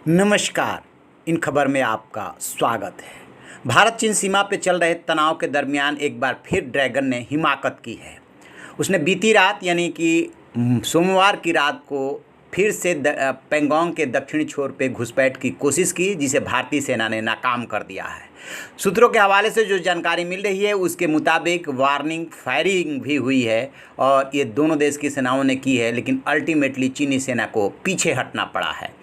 नमस्कार। इन खबर में आपका स्वागत है। भारत चीन सीमा पर चल रहे तनाव के दरमियान एक बार फिर ड्रैगन ने हिमाकत की है। उसने बीती रात यानी कि सोमवार की रात को फिर से पेंगोंग के दक्षिणी छोर पे घुसपैठ की कोशिश की, जिसे भारतीय सेना ने नाकाम कर दिया है। सूत्रों के हवाले से जो जानकारी मिल रही है उसके मुताबिक वार्निंग फायरिंग भी हुई है और ये दोनों देश की सेनाओं ने की है, लेकिन अल्टीमेटली चीनी सेना को पीछे हटना पड़ा है।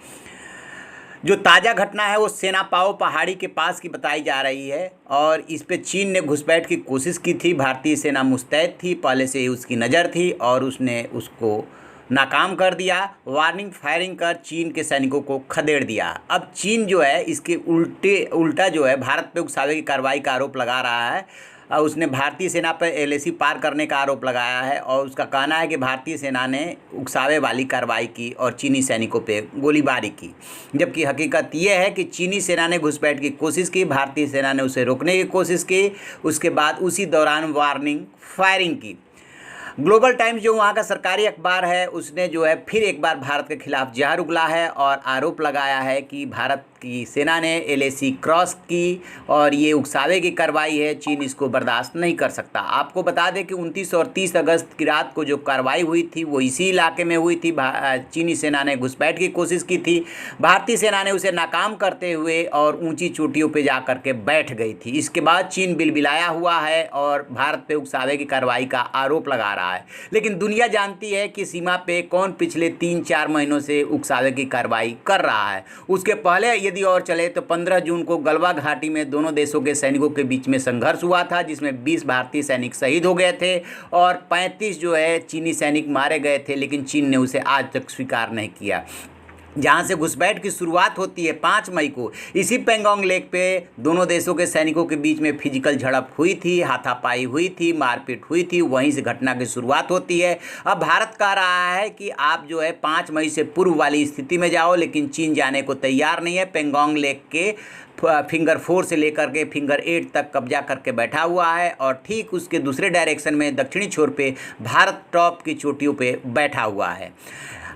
जो ताज़ा घटना है वो सेना पाओ पहाड़ी के पास की बताई जा रही है और इस पे चीन ने घुसपैठ की कोशिश की थी। भारतीय सेना मुस्तैद थी, पहले से ही उसकी नज़र थी और उसने उसको नाकाम कर दिया। वार्निंग फायरिंग कर चीन के सैनिकों को खदेड़ दिया। अब चीन जो है इसके उल्टा जो है भारत पे उकसावे की कार्रवाई का आरोप लगा रहा है। उसने भारतीय सेना पर एलएसी पार करने का आरोप लगाया है और उसका कहना है कि भारतीय सेना ने उकसावे वाली कार्रवाई की और चीनी सैनिकों पे गोलीबारी की, जबकि हकीकत यह है कि चीनी सेना ने घुसपैठ की कोशिश की, भारतीय सेना ने उसे रोकने की कोशिश की, उसके बाद उसी दौरान वार्निंग फायरिंग की। ग्लोबल टाइम्स जो वहाँ का सरकारी अखबार है उसने जो है फिर एक बार भारत के खिलाफ जहर उगला है और आरोप लगाया है कि भारत की सेना ने एलएसी क्रॉस की और ये उकसावे की कार्रवाई है, चीन इसको बर्दाश्त नहीं कर सकता। आपको बता दें कि 29 और 30 अगस्त की रात को जो कार्रवाई हुई थी वो इसी इलाके में हुई थी। चीनी सेना ने घुसपैठ की कोशिश की थी, भारतीय सेना ने उसे नाकाम करते हुए और ऊंची चोटियों पर जा कर के बैठ गई थी। इसके बाद चीन बिलबिलाया हुआ है और भारत पे उकसावे की कार्रवाई का आरोप लगा रहा है। लेकिन दुनिया जानती है कि सीमा पे कौन पिछले 3-4 महीनों से उकसावे की कार्रवाई कर रहा है। उसके पहले यदि और चले तो 15 जून को गलवा घाटी में दोनों देशों के सैनिकों के बीच में संघर्ष हुआ था, जिसमें 20 भारतीय सैनिक शहीद हो गए थे और 35 जो है चीनी सैनिक मारे गए थे, लेकिन चीन ने उसे आज तक स्वीकार नहीं किया। जहाँ से घुसपैठ की शुरुआत होती है 5 मई को, इसी पेंगोंग लेक पे दोनों देशों के सैनिकों के बीच में फिजिकल झड़प हुई थी, हाथापाई हुई थी, मारपीट हुई थी, वहीं से घटना की शुरुआत होती है। अब भारत कह रहा है कि आप जो है 5 मई से पूर्व वाली स्थिति में जाओ, लेकिन चीन जाने को तैयार नहीं है। पेंगोंग लेक के फिंगर 4 से लेकर के फिंगर 8 तक कब्जा करके बैठा हुआ है और ठीक उसके दूसरे डायरेक्शन में दक्षिणी छोर पे भारत टॉप की चोटियों पे बैठा हुआ है।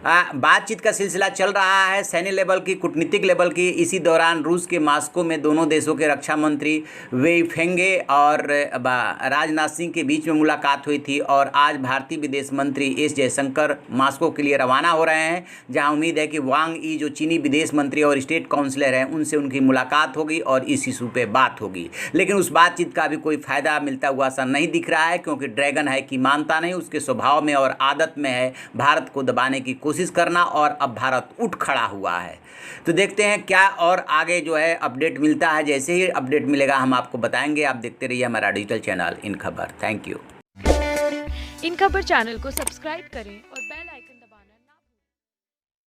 बातचीत का सिलसिला चल रहा है सैन्य लेवल की, कूटनीतिक लेवल की। इसी दौरान रूस के मॉस्को में दोनों देशों के रक्षा मंत्री वेई फेंगे और राजनाथ सिंह के बीच में मुलाकात हुई थी और आज भारतीय विदेश मंत्री एस जयशंकर मॉस्को के लिए रवाना हो रहे हैं, जहां उम्मीद है कि वांग ई जो चीनी विदेश मंत्री और स्टेट काउंसलर हैं उनसे उनकी मुलाकात होगी और इस इशू पे बात होगी। लेकिन उस बातचीत का भी कोई फ़ायदा मिलता हुआ सा नहीं दिख रहा है, क्योंकि ड्रैगन है कि मानता नहीं, उसके स्वभाव में और आदत में है भारत को दबाने की कोशिश करना और अब भारत उठ खड़ा हुआ है। तो देखते हैं क्या और आगे जो है अपडेट मिलता है। जैसे ही अपडेट मिलेगा हम आपको बताएंगे। आप देखते रहिए हमारा डिजिटल चैनल इन खबर। Thank you. इन खबर चैनल को सब्सक्राइब करें